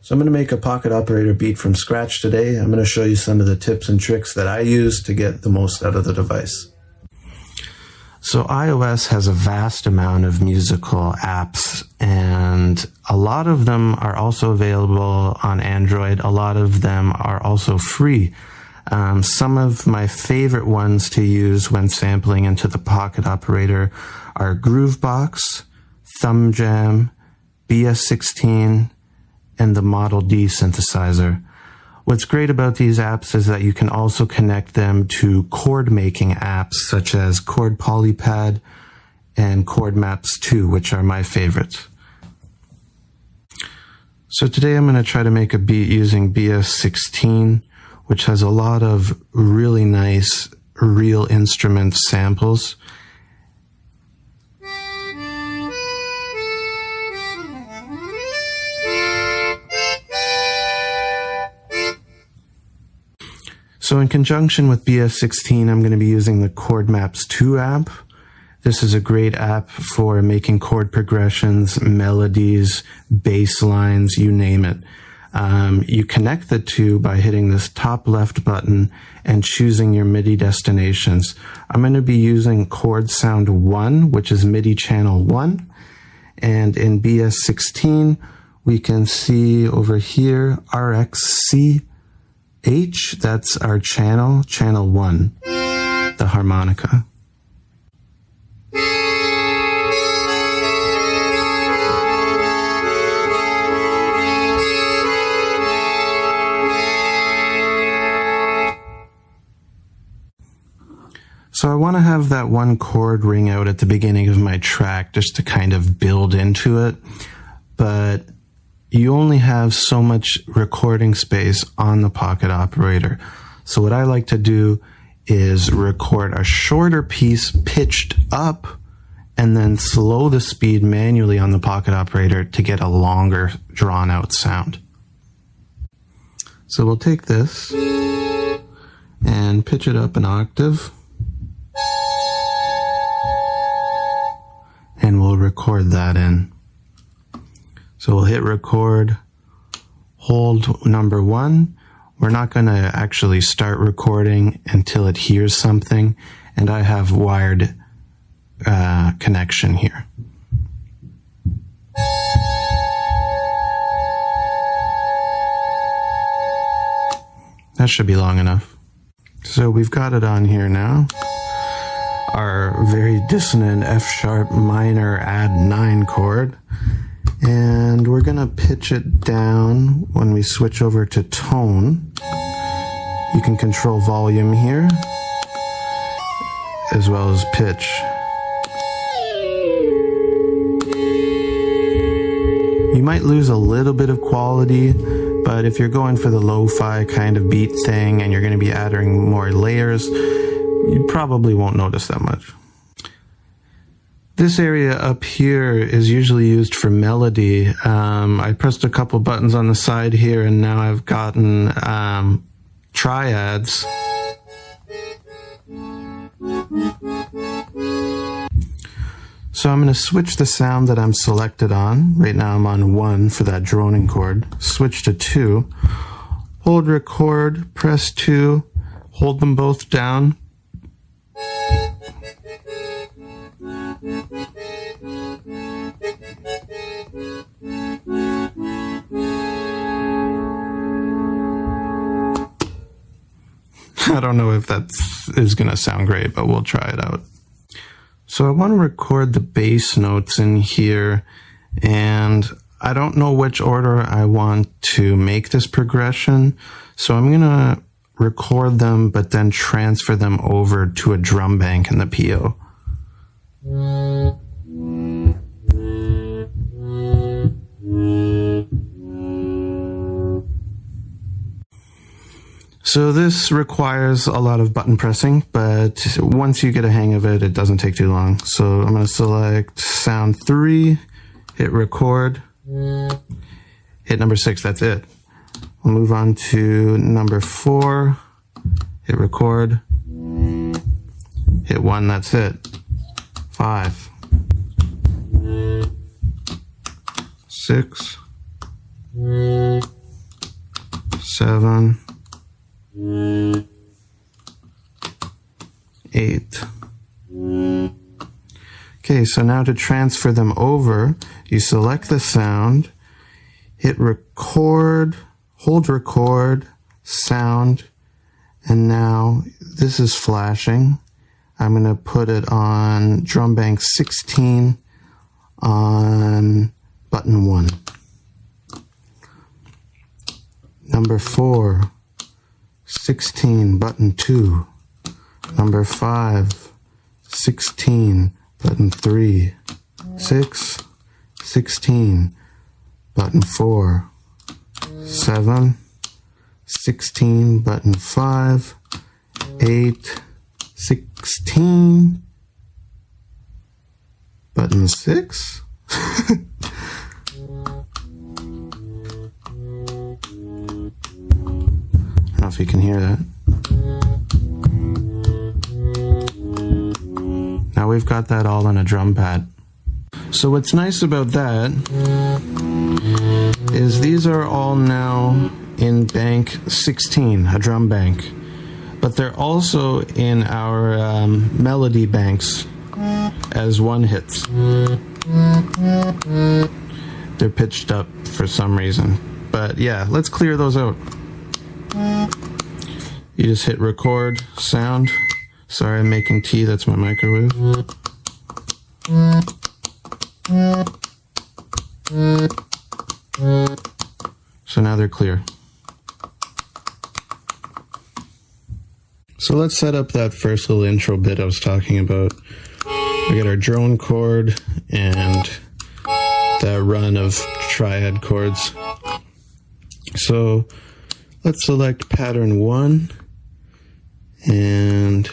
So I'm going to make a pocket operator beat from scratch today. I'm going to show you some of the tips and tricks that I use to get the most out of the device. So iOS has a vast amount of musical apps, and a lot of them are also available on Android. A lot of them are also free. Some of my favorite ones to use when sampling into the pocket operator are Groovebox, Thumb Jam, BS16, and the Model D synthesizer. What's great about these apps is that you can also connect them to chord making apps such as Chord Polypad and Chord Maps 2, which are my favorites. So today I'm going to try to make a beat using BS16, which has a lot of really nice real instrument samples. So in conjunction with BS16, I'm going to be using the Chord Maps 2 app. This is a great app for making chord progressions, melodies, bass lines, you name it. You connect the two by hitting this top left button and choosing your MIDI destinations. I'm going to be using chord sound 1, which is MIDI channel 1. And in BS16, we can see over here RXC H, that's our channel 1, the harmonica. So I want to have that one chord ring out at the beginning of my track just to kind of build into it, but you only have so much recording space on the pocket operator. So what I like to do is record a shorter piece pitched up and then slow the speed manually on the pocket operator to get a longer drawn out sound. So we'll take this and pitch it up an octave and we'll record that in. So we'll hit record, hold number 1. We're not going to actually start recording until it hears something, and I have wired connection here. That should be long enough. So we've got it on here now. Our very dissonant F sharp minor add 9 chord. And we're going to pitch it down when we switch over to tone. You can control volume here, as well as pitch. You might lose a little bit of quality, but if you're going for the lo-fi kind of beat thing and you're going to be adding more layers, you probably won't notice that much. This area up here is usually used for melody. I pressed a couple buttons on the side here and now I've gotten triads. So I'm going to switch the sound that I'm selected on. Right now I'm on 1 for that droning chord. Switch to 2. Hold record, press 2, hold them both down. I don't know if that is going to sound great, but we'll try it out. So I want to record the bass notes in here, and I don't know which order I want to make this progression, so I'm going to record them, but then transfer them over to a drum bank in the PO. So this requires a lot of button pressing, but once you get a hang of it, it doesn't take too long. So I'm going to select sound 3, hit record, hit number 6, that's it. We'll move on to number 4, hit record, hit 1, that's it. 5, 6, 7, 8. Okay, so now to transfer them over, you select the sound, hit record, hold record, sound, and now this is flashing. I'm going to put it on drum bank 16 on button 1. Number 4, 16, button 2. Number 5, 16, button 3. 6, 16, button 4. 7, 16, button 5. 8, 16, button 6. I don't know if you can hear that. Now we've got that all on a drum pad. So what's nice about that is these are all now in bank 16, a drum bank. But they're also in our melody banks as one hits. They're pitched up for some reason. But yeah, let's clear those out. You just hit record, sound. Sorry, I'm making tea, that's my microwave. So now they're clear. So let's set up that first little intro bit I was talking about. We got our drone chord and that run of triad chords. So let's select pattern 1 and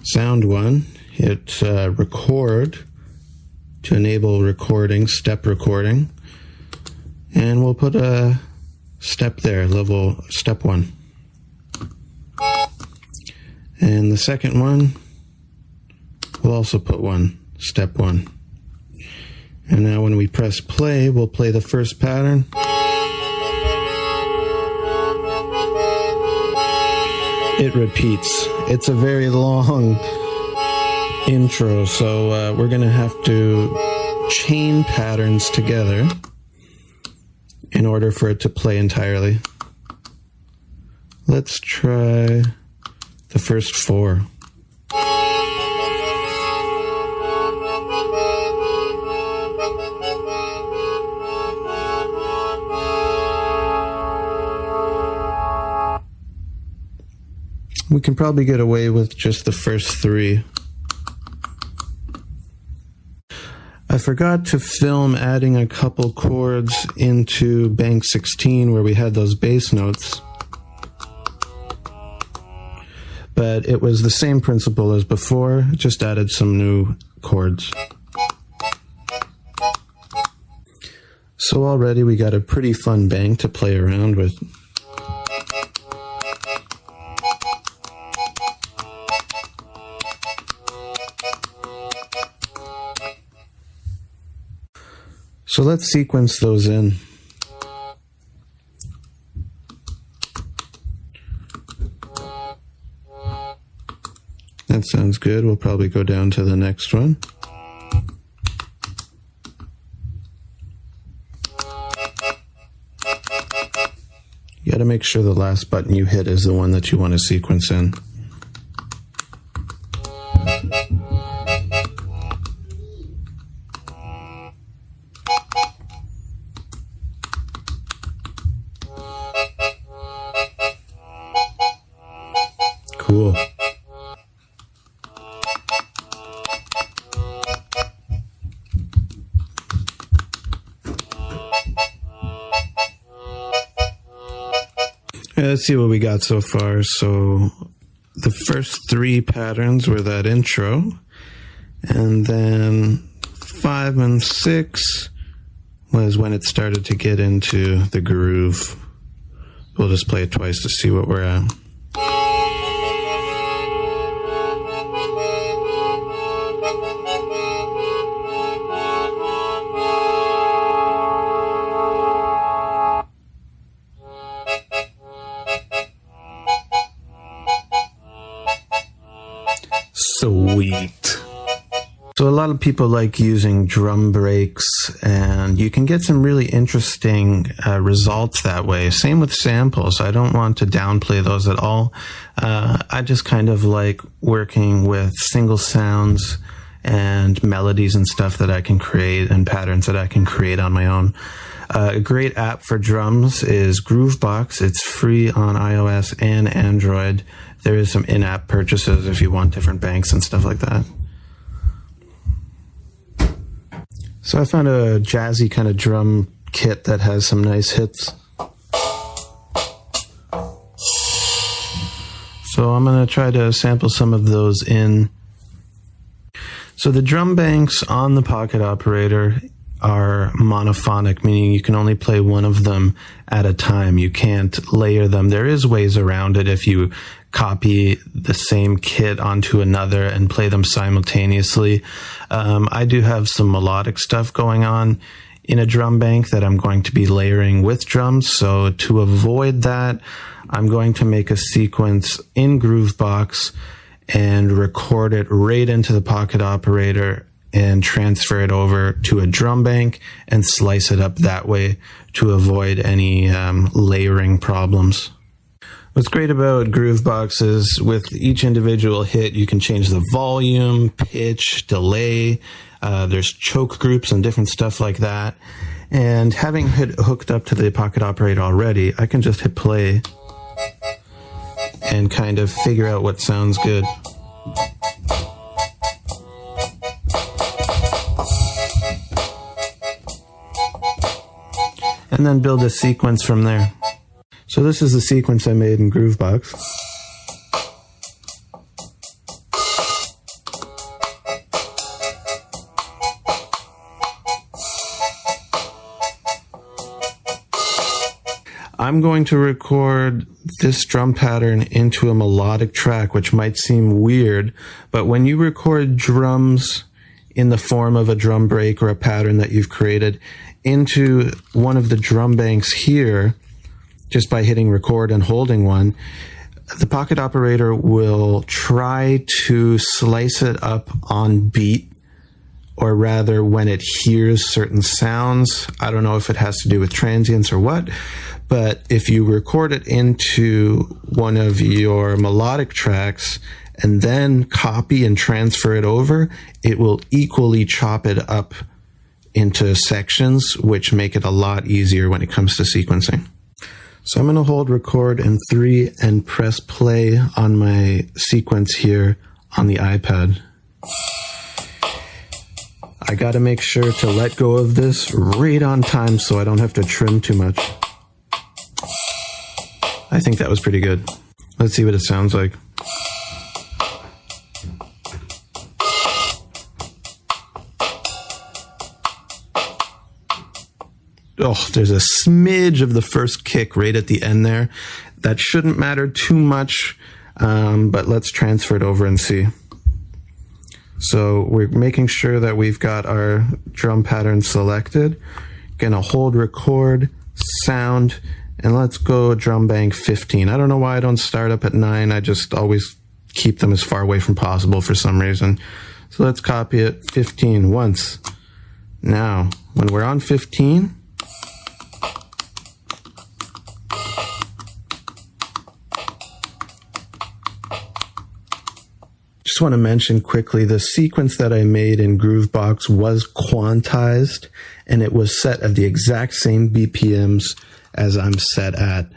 sound 1. Hit record to enable recording, step recording. And we'll put a step there, level step 1. And the second one, we'll also put 1, step 1. And now when we press play, we'll play the first pattern. It repeats. It's a very long intro, so we're going to have to chain patterns together in order for it to play entirely. Let's try the first 4. We can probably get away with just the first 3. I forgot to film adding a couple chords into bank 16 where we had those bass notes. But it was the same principle as before, just added some new chords. So already we got a pretty fun bank to play around with. So let's sequence those in. That sounds good. We'll probably go down to the next one. You gotta make sure the last button you hit is the one that you want to sequence in. Cool. Let's see what we got so far. So the first 3 patterns were that intro, and then 5 and 6 was when it started to get into the groove. We'll just play it twice to see what we're at. Sweet. So a lot of people like using drum breaks, and you can get some really interesting results that way. Same with samples. I don't want to downplay those at all. I just kind of like working with single sounds and melodies and stuff that I can create and patterns that I can create on my own. A great app for drums is Groovebox. It's free on iOS and Android. There is some in-app purchases if you want different banks and stuff like that. So I found a jazzy kind of drum kit that has some nice hits. So I'm going to try to sample some of those in. So the drum banks on the Pocket Operator are monophonic, meaning you can only play one of them at a time. You can't layer them. There is ways around it if you copy the same kit onto another and play them simultaneously. I do have some melodic stuff going on in a drum bank that I'm going to be layering with drums. So to avoid that, I'm going to make a sequence in Groovebox and record it right into the Pocket Operator and transfer it over to a drum bank and slice it up that way to avoid any layering problems. What's great about Groovebox is with each individual hit, you can change the volume, pitch, delay. There's choke groups and different stuff like that. And having it hooked up to the Pocket Operator already, I can just hit play and kind of figure out what sounds good. And then build a sequence from there. So this is the sequence I made in Groovebox. I'm going to record this drum pattern into a melodic track, which might seem weird, but when you record drums in the form of a drum break or a pattern that you've created into one of the drum banks here, just by hitting record and holding one, the Pocket Operator will try to slice it up on beat, or rather when it hears certain sounds. I don't know if it has to do with transients or what, but if you record it into one of your melodic tracks and then copy and transfer it over, it will equally chop it up into sections, which make it a lot easier when it comes to sequencing. So I'm going to hold record in 3 and press play on my sequence here on the iPad. I got to make sure to let go of this right on time so I don't have to trim too much. I think that was pretty good. Let's see what it sounds like. Oh, there's a smidge of the first kick right at the end there. That shouldn't matter too much, but let's transfer it over and see. So we're making sure that we've got our drum pattern selected. Gonna hold record, sound, and let's go drum bank 15. I don't know why I don't start up at 9. I just always keep them as far away from possible for some reason. So let's copy it 15 once. Now, when we're on 15, just want to mention quickly, the sequence that I made in Groovebox was quantized, and it was set at the exact same BPMs as I'm set at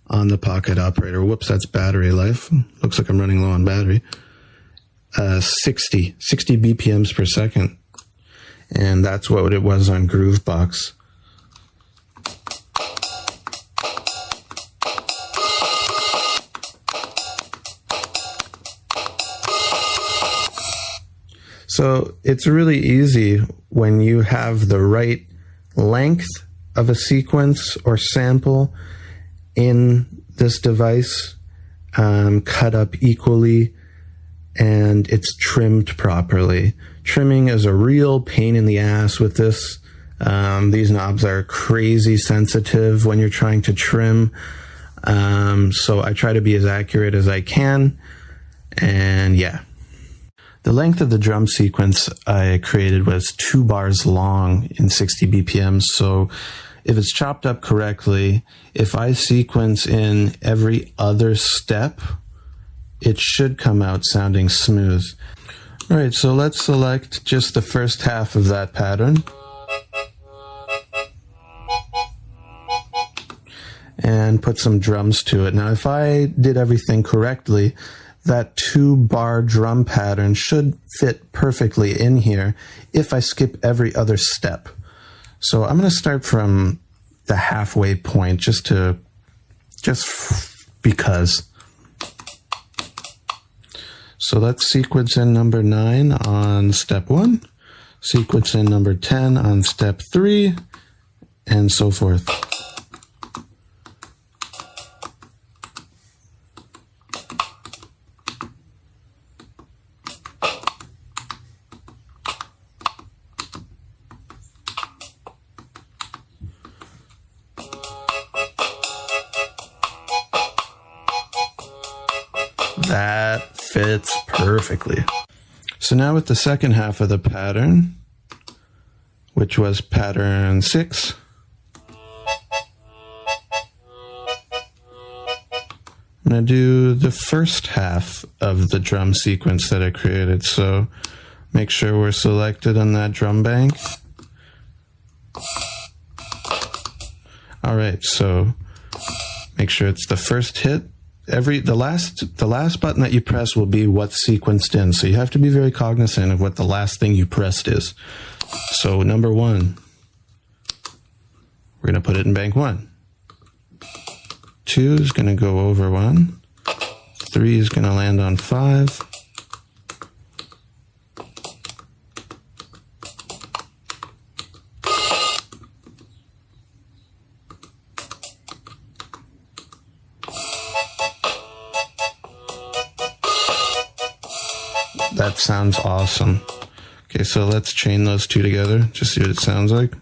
on the Pocket Operator. Whoops, that's battery life. Looks like I'm running low on battery. 60 BPMs per second. And that's what it was on Groovebox. So it's really easy when you have the right length of a sequence or sample in this device, cut up equally, and it's trimmed properly. Trimming is a real pain in the ass with this. These knobs are crazy sensitive when you're trying to trim. So I try to be as accurate as I can. And yeah. The length of the drum sequence I created was 2 bars long in 60 BPM. So if it's chopped up correctly, if I sequence in every other step, it should come out sounding smooth. All right, so let's select just the first half of that pattern. And put some drums to it. Now, if I did everything correctly, that 2-bar drum pattern should fit perfectly in here if I skip every other step. So I'm going to start from the halfway point just because. So let's sequence in number 9 on step 1, sequence in number 10 on step 3, and so forth. That fits perfectly. So now with the second half of the pattern, which was pattern 6, I'm going to do the first half of the drum sequence that I created. So make sure we're selected on that drum bank. All right, so make sure it's the first hit. The last button that you press will be what's sequenced in. So you have to be very cognizant of what the last thing you pressed is. So number 1, we're going to put it in bank 1. 2 is going to go over 1. 3 is going to land on 5. That sounds awesome. Okay, so let's chain those 2 together, just see what it sounds like.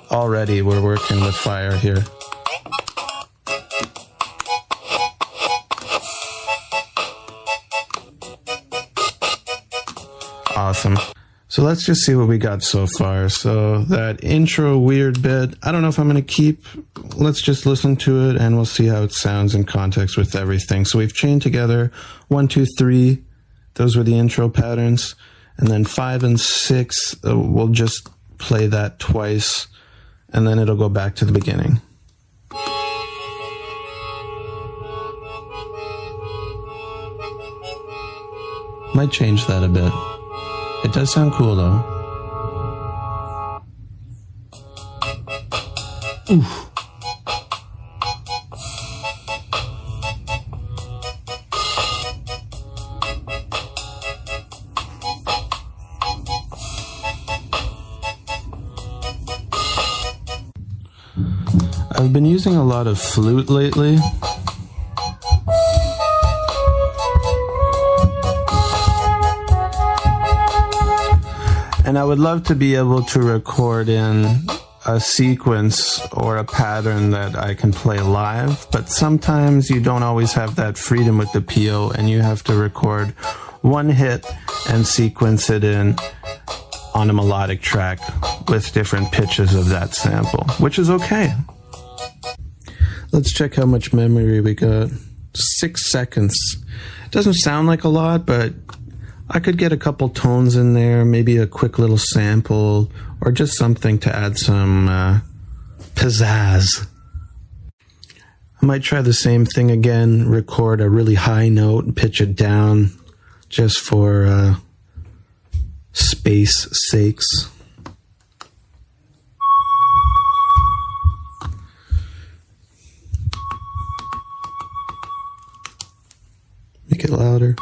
Already we're working with fire here. Awesome. So let's just see what we got so far. So that intro weird bit, I don't know if I'm going to keep. Let's just listen to it and we'll see how it sounds in context with everything. So we've chained together 1, 2, 3. Those were the intro patterns. And then 5 and 6, we'll just play that twice and then it'll go back to the beginning. Might change that a bit. It does sound cool though. Oof. I've been using a lot of flute lately. And I would love to be able to record in a sequence or a pattern that I can play live, but sometimes you don't always have that freedom with the PO and you have to record one hit and sequence it in on a melodic track with different pitches of that sample, which is okay. Let's check how much memory we got. 6 seconds. It doesn't sound like a lot, but I could get a couple tones in there, maybe a quick little sample, or just something to add some pizzazz. I might try the same thing again, record a really high note and pitch it down just for space sakes. Make it louder.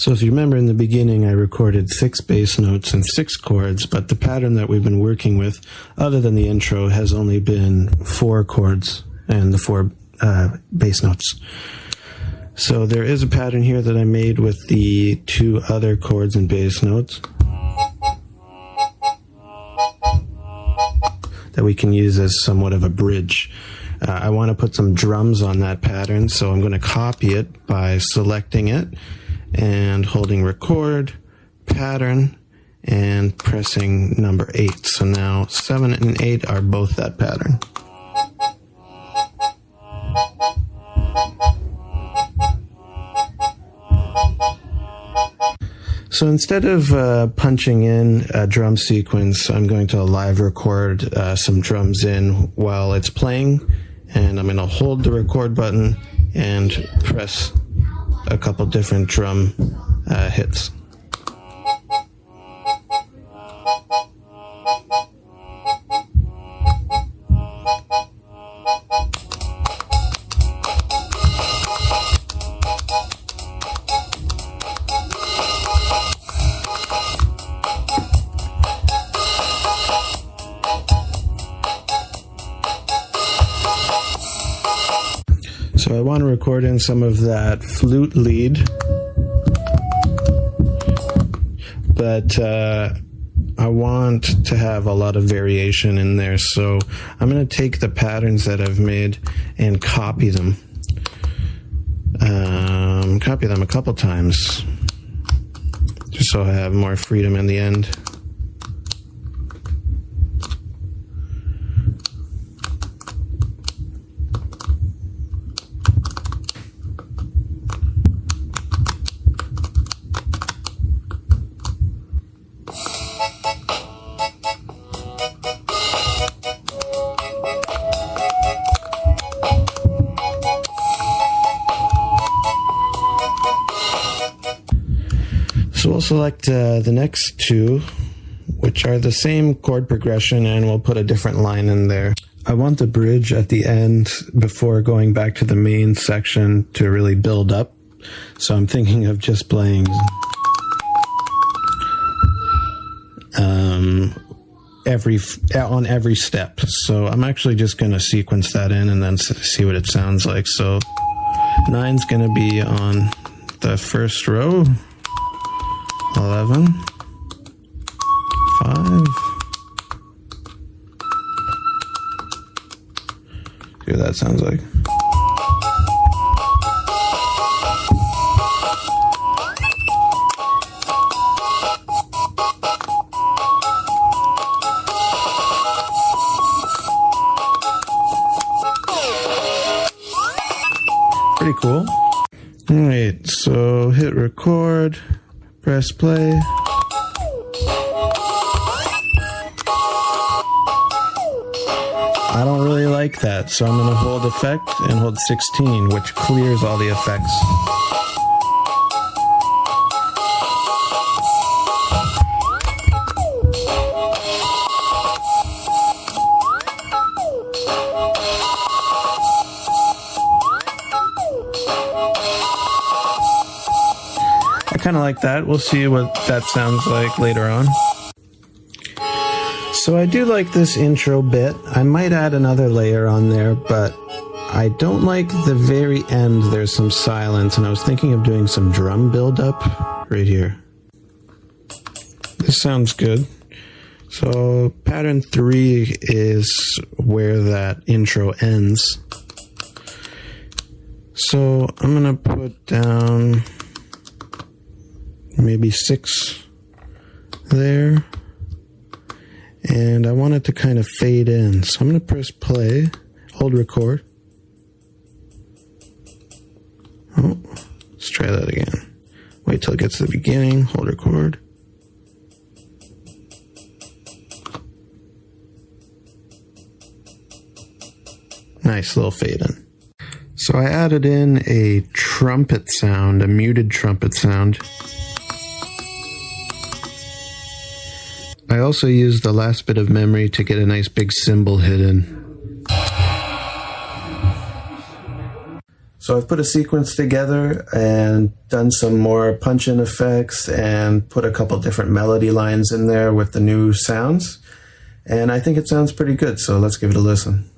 So if you remember in the beginning, I recorded 6 bass notes and 6 chords, but the pattern that we've been working with, other than the intro, has only been 4 chords and the 4 bass notes. So there is a pattern here that I made with the 2 other chords and bass notes that we can use as somewhat of a bridge. I want to put some drums on that pattern, so I'm going to copy it by selecting it and holding record, pattern, and pressing number 8. So now 7 and 8 are both that pattern. So instead of punching in a drum sequence, I'm going to live record some drums in while it's playing, and I'm going to hold the record button and press a couple different drum hits. So I want to record in some of that flute lead, but I want to have a lot of variation in there. So I'm going to take the patterns that I've made and copy them. Copy them a couple times, just so I have more freedom in the end. So we'll select the next 2, which are the same chord progression, and we'll put a different line in there. I want the bridge at the end before going back to the main section to really build up. So I'm thinking of just playing on every step. So I'm actually just going to sequence that in and then see what it sounds like. So 9's going to be on the first row. 11, 5. See what that sounds like. Pretty cool. All right, so hit record. Press play. I don't really like that, so I'm going to hold effect and hold 16, which clears all the effects. I kind of like that. We'll see what that sounds like later on. So I do like this intro bit. I might add another layer on there, but I don't like the very end. There's some silence, and I was thinking of doing some drum build-up right here. This sounds good. So pattern 3 is where that intro ends. So I'm going to put down maybe 6 there, and I want it to kind of fade in, so I'm going to press play, hold record. Oh, let's try that again. Wait till it gets to the beginning, hold record. Nice little fade in. So I added in a trumpet sound, a muted trumpet sound. I also used the last bit of memory to get a nice big cymbal hit in. So I've put a sequence together and done some more punch-in effects and put a couple different melody lines in there with the new sounds. And I think it sounds pretty good, so let's give it a listen.